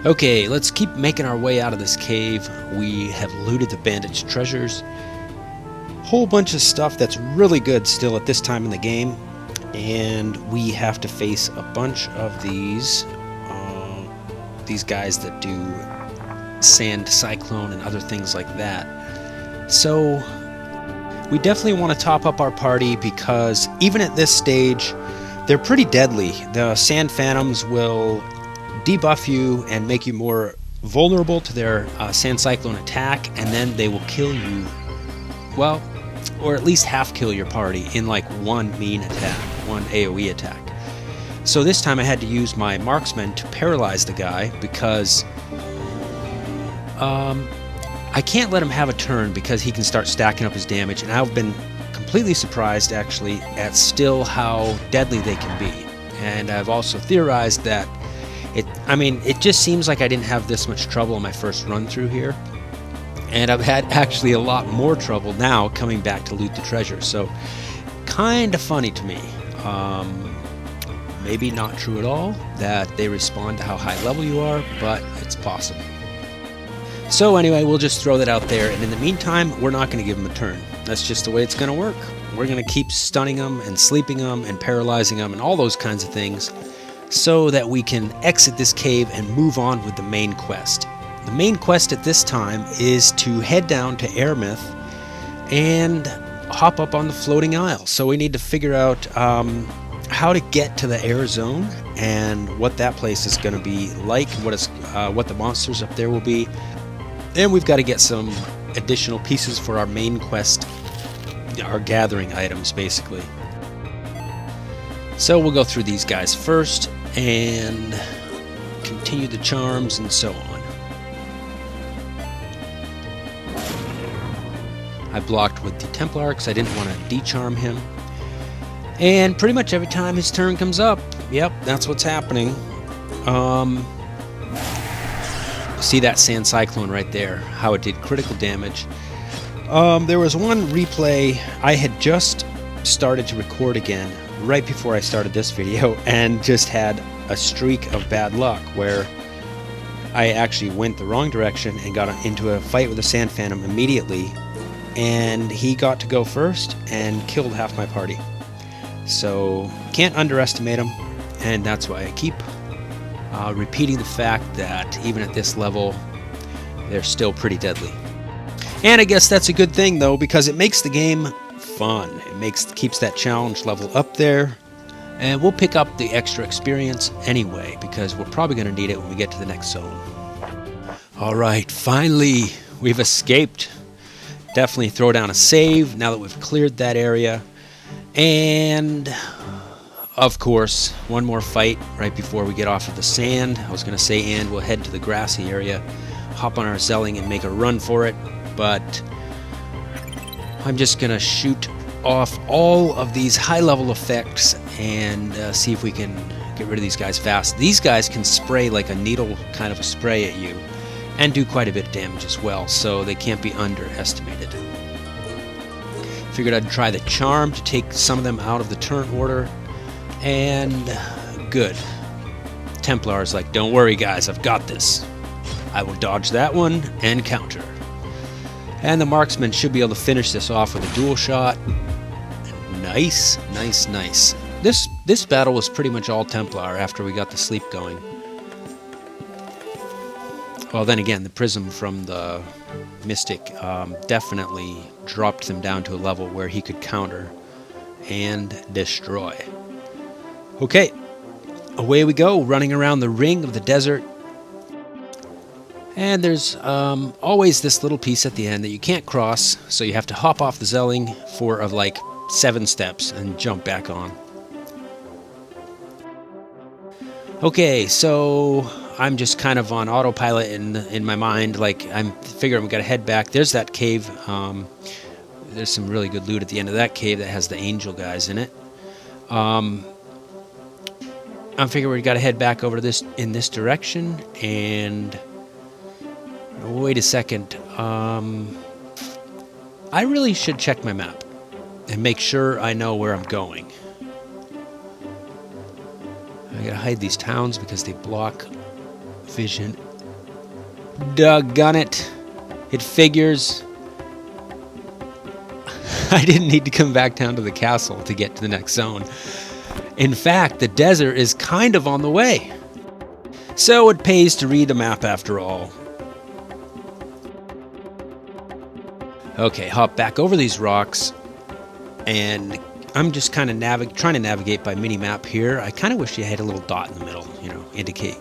Okay, let's keep making our way out of this cave. We have looted the bandit's treasures. Whole bunch of stuff that's really good still at this time in the game. And we have to face a bunch of these guys that do sand cyclone and other things like that. So we definitely want to top up our party because even at this stage, they're pretty deadly. The sand phantoms will debuff you and make you more vulnerable to their sand cyclone attack, and then they will kill you, well, or at least half kill your party in like one mean attack, one AoE attack. So this time I had to use my marksman to paralyze the guy because I can't let him have a turn because he can start stacking up his damage, and I've been completely surprised actually at still how deadly they can be. And I've also theorized that it just seems like I didn't have this much trouble in my first run through here, and I've had actually a lot more trouble now coming back to loot the treasure. So kind of funny to me. Maybe not true at all that they respond to how high level you are, but it's possible. So anyway, we'll just throw that out there, and in the meantime, we're not going to give them a turn. That's just the way it's going to work. We're going to keep stunning them and sleeping them and paralyzing them and all those kinds of things so that we can exit this cave and move on with the main quest. The main quest at this time is to head down to Aermyth and hop up on the floating isle. So we need to figure out how to get to the air zone and what that place is going to be like, what the monsters up there will be. And we've got to get some additional pieces for our main quest, our gathering items basically. So we'll go through these guys first and continue the charms and so on. I blocked with the Templar because I didn't want to decharm him. And pretty much every time his turn comes up, yep, that's what's happening. See that sand cyclone right there, how it did critical damage. There was one replay I had just started to record again right before I started this video and just had a streak of bad luck where I actually went the wrong direction and got into a fight with a sand phantom immediately, and he got to go first and killed half my party. So can't underestimate him, and that's why I keep repeating the fact that even at this level, they're still pretty deadly. And I guess that's a good thing though, because it makes the game fun. It keeps that challenge level up there, and we'll pick up the extra experience anyway, because we're probably going to need it when we get to the next zone. Alright, finally we've escaped. Definitely throw down a save now that we've cleared that area. And of course, one more fight right before we get off of the sand. I was going to say, and we'll head to the grassy area, hop on our Zelling and make a run for it, but I'm just going to shoot off all of these high-level effects and see if we can get rid of these guys fast. These guys can spray like a needle kind of a spray at you and do quite a bit of damage as well, so they can't be underestimated. Figured I'd try the charm to take some of them out of the turn order, and good. Templar's like, don't worry guys, I've got this. I will dodge that one and counter. And the marksman should be able to finish this off with a dual shot. Nice, nice, nice. This battle was pretty much all Templar after we got the sleep going. Well, then again, the prism from the Mystic definitely dropped them down to a level where he could counter and destroy. Okay, away we go, running around the ring of the desert. And there's always this little piece at the end that you can't cross, so you have to hop off the Zelling for like 7 steps and jump back on. Okay, so I'm just kind of on autopilot in my mind, like I'm figuring we gotta head back. There's that cave. There's some really good loot at the end of that cave that has the angel guys in it. I'm figuring we gotta head back over to in this direction, and wait a second. I really should check my map and make sure I know where I'm going. I gotta hide these towns because they block vision Doggone it. It figures. I didn't need to come back down to the castle to get to the next zone. In fact, the desert is kind of on the way. So it pays to read the map after all. Okay, hop back over these rocks, and I'm just kind of trying to navigate by mini-map here. I kind of wish you had a little dot in the middle, indicate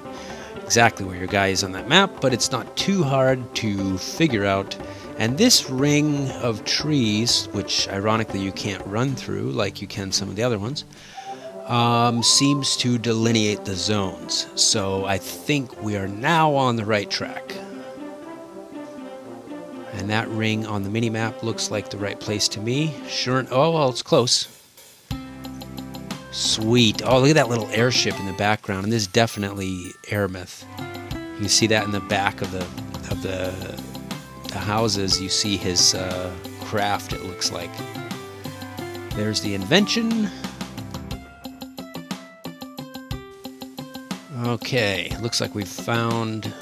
exactly where your guy is on that map, but it's not too hard to figure out. And this ring of trees, which ironically you can't run through like you can some of the other ones, seems to delineate the zones. So I think we are now on the right track. And that ring on the mini-map looks like the right place to me. Sure. Oh, well, it's close. Sweet. Oh, look at that little airship in the background. And this is definitely Aermyth. You can see that in the back of the houses. You see his craft, it looks like. There's the invention. Okay, looks like we've found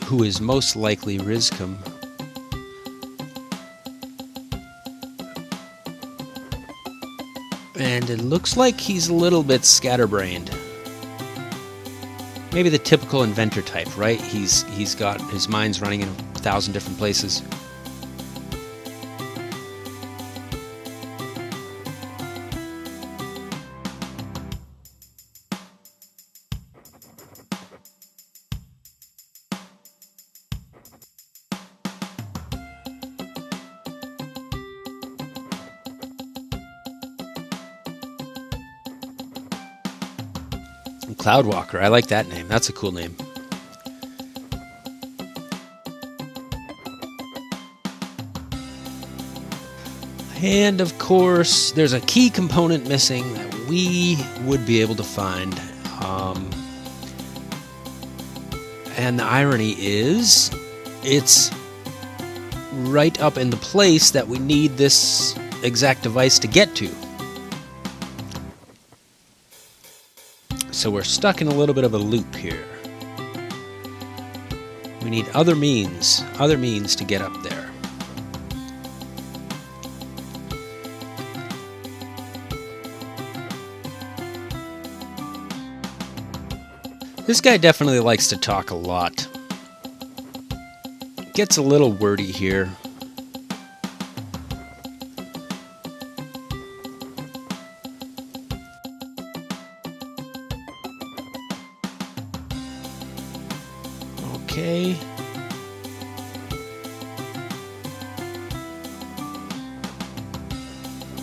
who is most likely Rizkam. And it looks like he's a little bit scatterbrained. Maybe the typical inventor type, right? He's got his mind's running in 1,000 different places. Cloudwalker, I like that name. That's a cool name. And of course, there's a key component missing that we would be able to find. And the irony is, it's right up in the place that we need this exact device to get to. So we're stuck in a little bit of a loop here. We need other means to get up there. This guy definitely likes to talk a lot. Gets a little wordy here. Okay.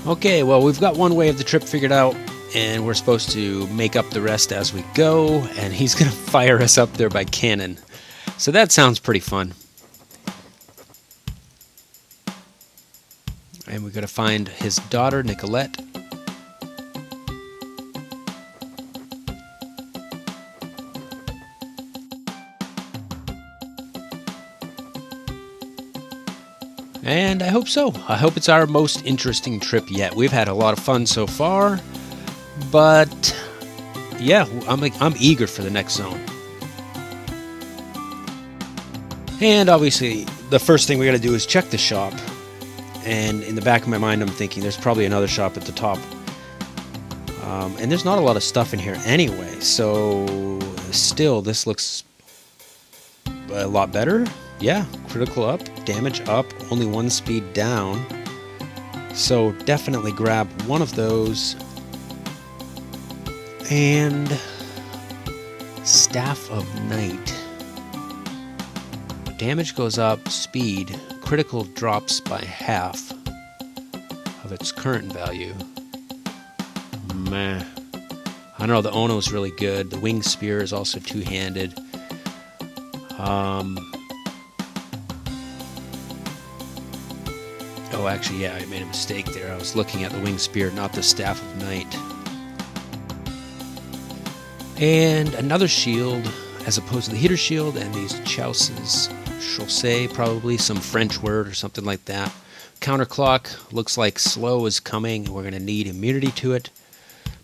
Okay, well, we've got one way of the trip figured out, and we're supposed to make up the rest as we go, and he's going to fire us up there by cannon. So that sounds pretty fun. And we're going to find his daughter, Nicolette. And I hope so. I hope it's our most interesting trip yet. We've had a lot of fun so far, but yeah, I'm eager for the next zone. And obviously, the first thing we got to do is check the shop. And in the back of my mind, I'm thinking there's probably another shop at the top. And there's not a lot of stuff in here anyway, so still, this looks a lot better. Yeah, critical up, damage up, only 1 speed down. So definitely grab one of those. And Staff of Night. Damage goes up, speed. Critical drops by half of its current value. Meh. I don't know, the Ono's really good. The Wing Spear is also two-handed. Oh, actually, yeah, I made a mistake there. I was looking at the Wing Spear, not the Staff of Night. And another shield, as opposed to the Heater Shield, and these Chausses, Chaussee, probably some French word or something like that. Counterclock, looks like slow is coming, and we're going to need immunity to it.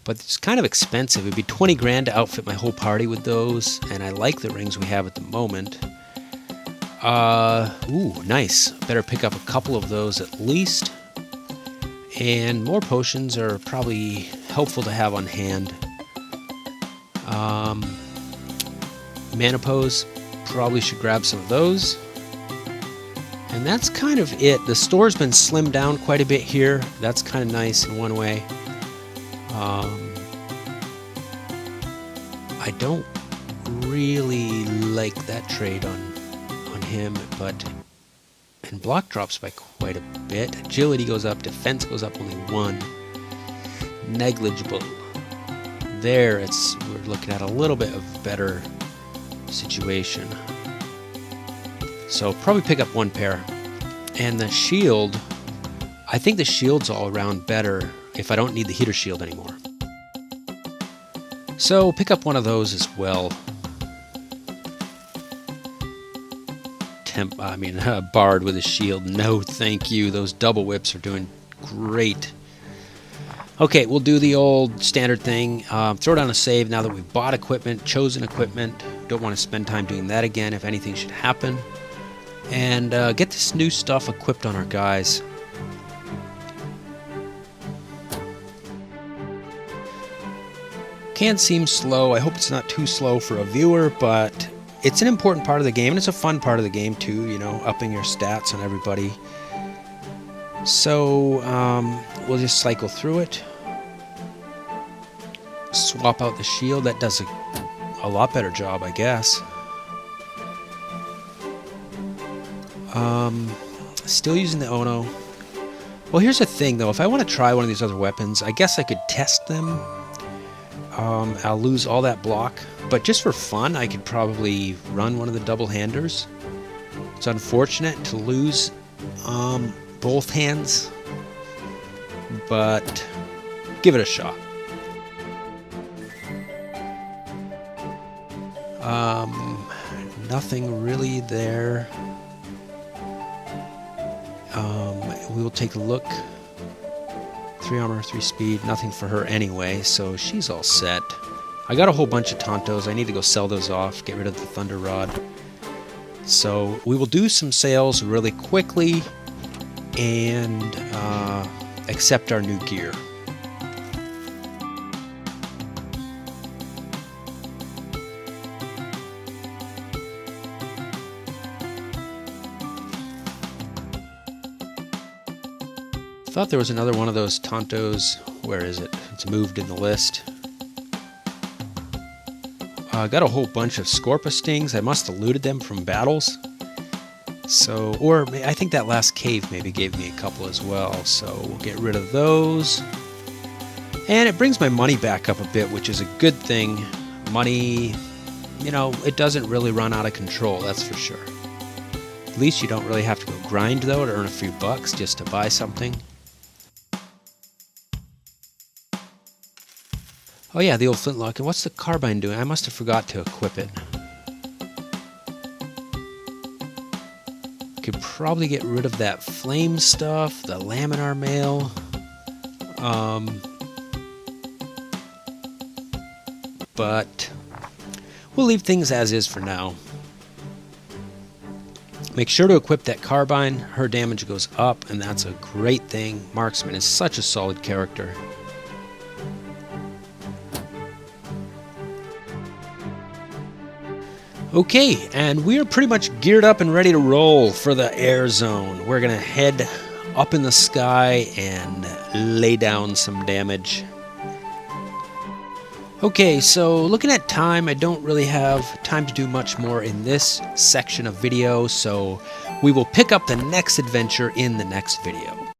but it's kind of expensive. It'd be 20 grand to outfit my whole party with those, and I like the rings we have at the moment. Ooh, nice. Better pick up a couple of those at least. And more potions are probably helpful to have on hand. Mana pose, probably should grab some of those. And that's kind of it. The store's been slimmed down quite a bit here. That's kind of nice in one way. I don't really like that trade on him, but and block drops by quite a bit. Agility goes up, defense goes up only 1. Negligible. There, we're looking at a little bit of better situation. So probably pick up 1 pair. And the shield, I think the shield's all around better if I don't need the heater shield anymore. So pick up 1 of those as well. Bard with a shield. No, thank you. Those double whips are doing great. Okay, we'll do the old standard thing. Throw down a save now that we've bought equipment, chosen equipment. Don't want to spend time doing that again if anything should happen. And get this new stuff equipped on our guys. Can seem slow. I hope it's not too slow for a viewer, but it's an important part of the game, and it's a fun part of the game too, you know, upping your stats on everybody. So we'll just cycle through it. Swap out the shield. That does a lot better job, I guess. Still using the Ono. Well, here's the thing though. If I want to try one of these other weapons, I guess I could test them. I'll lose all that block, but just for fun, I could probably run one of the double-handers. It's unfortunate to lose both hands, but give it a shot. Nothing really there. We will take a look. 3 armor, 3 speed, nothing for her anyway, so she's all set. I got a whole bunch of Tontos. I need to go sell those off, get rid of the Thunder Rod. So we will do some sales really quickly and accept our new gear. Thought there was another one of those Tontos. Where is it? It's moved in the list. Got a whole bunch of Scorpa Stings. I must have looted them from battles. So, or I think that last cave maybe gave me a couple as well. So we'll get rid of those. And it brings my money back up a bit, which is a good thing. Money, you know, it doesn't really run out of control, that's for sure. At least you don't really have to go grind though to earn a few bucks just to buy something. Oh yeah, the old flintlock. And what's the carbine doing? I must have forgot to equip it. Could probably get rid of that flame stuff, the laminar mail. But we'll leave things as is for now. Make sure to equip that carbine. Her damage goes up, and that's a great thing. Marksman is such a solid character. Okay, and we are pretty much geared up and ready to roll for the air zone. We're going to head up in the sky and lay down some damage. Okay, so looking at time, I don't really have time to do much more in this section of video, so we will pick up the next adventure in the next video.